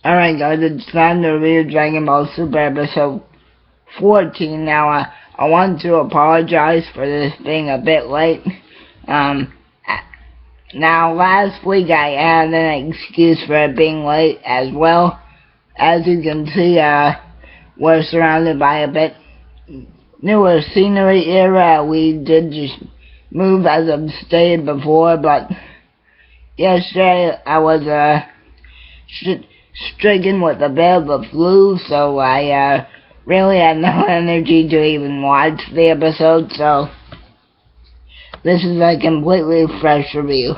Alright guys, it's time to review Dragon Ball Super episode 14. Now, I want to apologize for this being a bit late. Now last week I had an excuse for it being late as well. As you can see, we're surrounded by a bit newer scenery era. We did just move as I've stated before, but yesterday I was, stricken with a bit of a flu, so I really had no energy to even watch the episode, so this is a completely fresh review.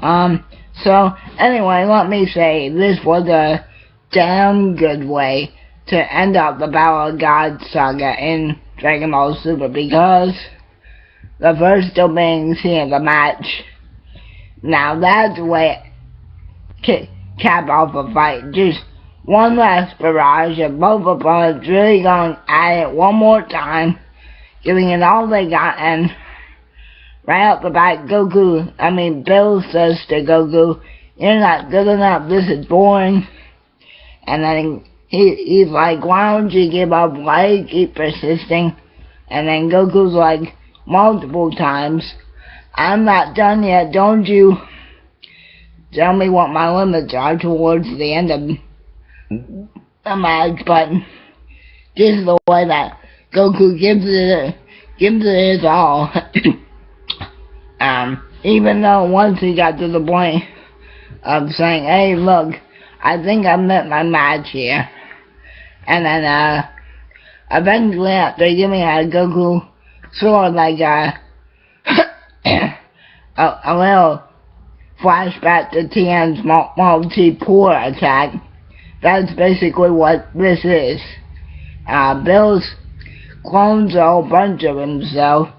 So anyway, let me say, this was a damn good way to end up the Battle of God saga in Dragon Ball Super, because the first opening scene of the match, now that's the way cap off a fight. Just one last barrage of both opponents really going at it one more time, giving it all they got, and right out the back, Bill says to Goku, "You're not good enough, this is boring." And then he's like, "Why don't you give up? Why do you keep persisting?" And then Goku's like, multiple times, "I'm not done yet, don't you tell me what my limits are," towards the end of the match. But just the way that Goku gives it his all. Even though once he got to the point of saying, "Hey, look, I think I met my match here," and then eventually after giving Goku sort of like a little flashback to Tien's multi-pour attack. That's basically what this is. Bill's clones a whole bunch of himself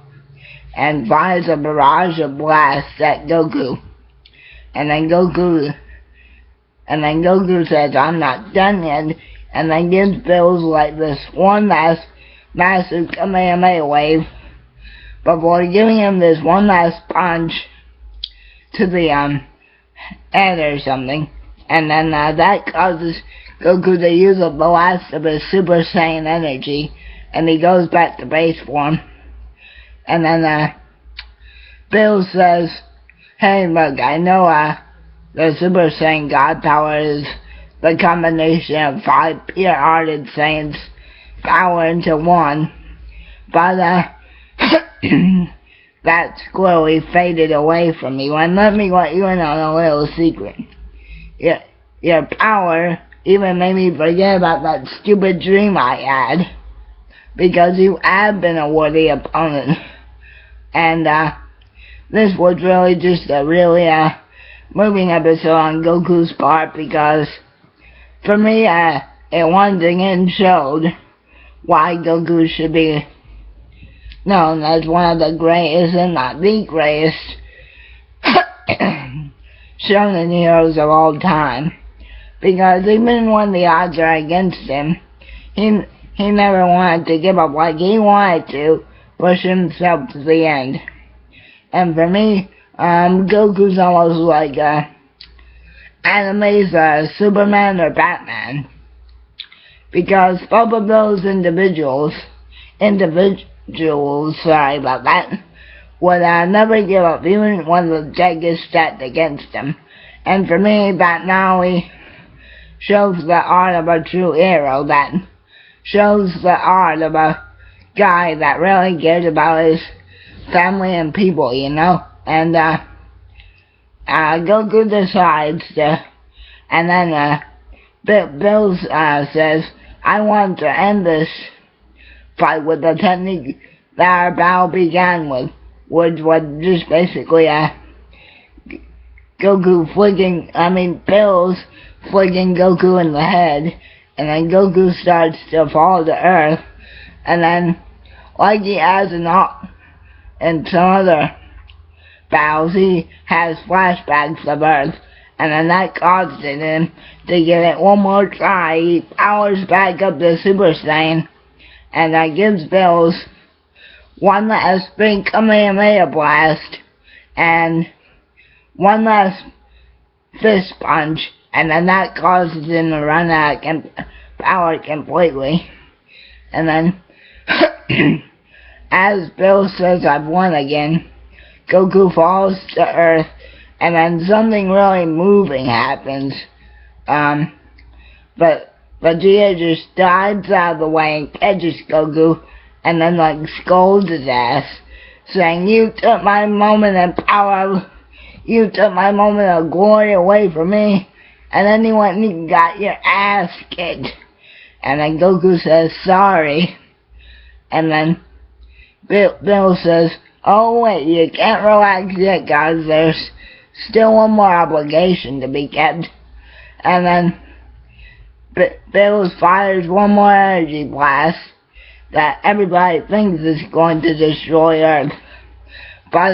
and fires a barrage of blasts at Goku. And then Goku says, "I'm not done yet," and then gives Bill's like this one last massive Kamehameha wave before giving him this one last punch to the head or something, and then that causes Goku to use up the last of his Super Saiyan energy, and he goes back to base form. And then Bill says, "Hey, look, I know the Super Saiyan God power is the combination of 5 pure-hearted Saiyans power into one, but that's clearly faded away from you. And let me let you in on a little secret. Your power even made me forget about that stupid dream I had, because you have been a worthy opponent." And this was really just a really moving episode on Goku's part, because for me, it once again showed why Goku should be known as one of the greatest, and not the greatest, shonen heroes of all time. Because even when the odds are against him, he never wanted to give up. Like, he wanted to push himself to the end. And for me, Goku's almost like anime's Superman or Batman. Because both of those individuals, sorry about that, would never give up, even when the deck is stacked against him. And for me, that now he shows the art of a true hero, that shows the art of a guy that really cares about his family and people, you know. And Goku decides to, and then Bill says, "I want to end this fight with the technique that our battle began with," which was just basically Bill's flicking Goku in the head, and then Goku starts to fall to Earth, and then, like he has in some other battles, he has flashbacks of Earth, and then that causes him to give it one more try. He powers back up to Super Saiyan, and that gives Bill's one last big Kamehameha blast, and one last fist punch and then that causes him to run out of power completely. And then, as Bill says, I've won again, Goku falls to Earth, and then something really moving happens. But Vegeta just dives out of the way and catches Goku, and then like scolds his ass, saying, "You took my moment of power, you took my moment of glory away from me, and then you went and got your ass kicked." And then Goku says, "Sorry." And then Bill says, "Oh wait, you can't relax yet, guys, there's still one more obligation to be kept." And then Bill fires one more energy blast that everybody thinks is going to destroy Earth. But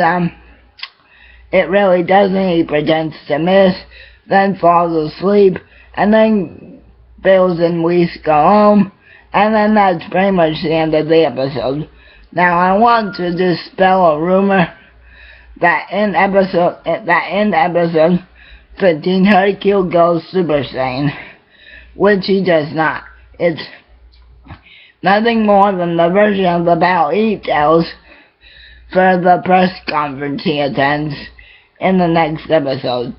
it really doesn't. He pretends to miss, then falls asleep, and then Bills and Whis go home, and then that's pretty much the end of the episode. Now I want to dispel a rumor that in episode 15 Hercule goes Super Saiyan, which he does not. It's nothing more than the version of the battle he tells for the press conference he attends in the next episode.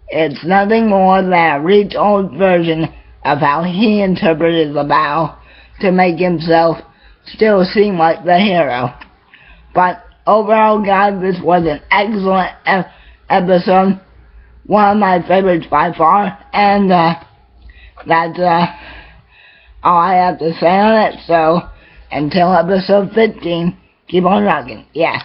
It's nothing more than a retold version of how he interpreted the battle to make himself still seem like the hero. But overall, guys, this was an excellent episode. One of my favorites by far. And that's all I have to say on it. So, until episode 15, keep on rocking. Yeah.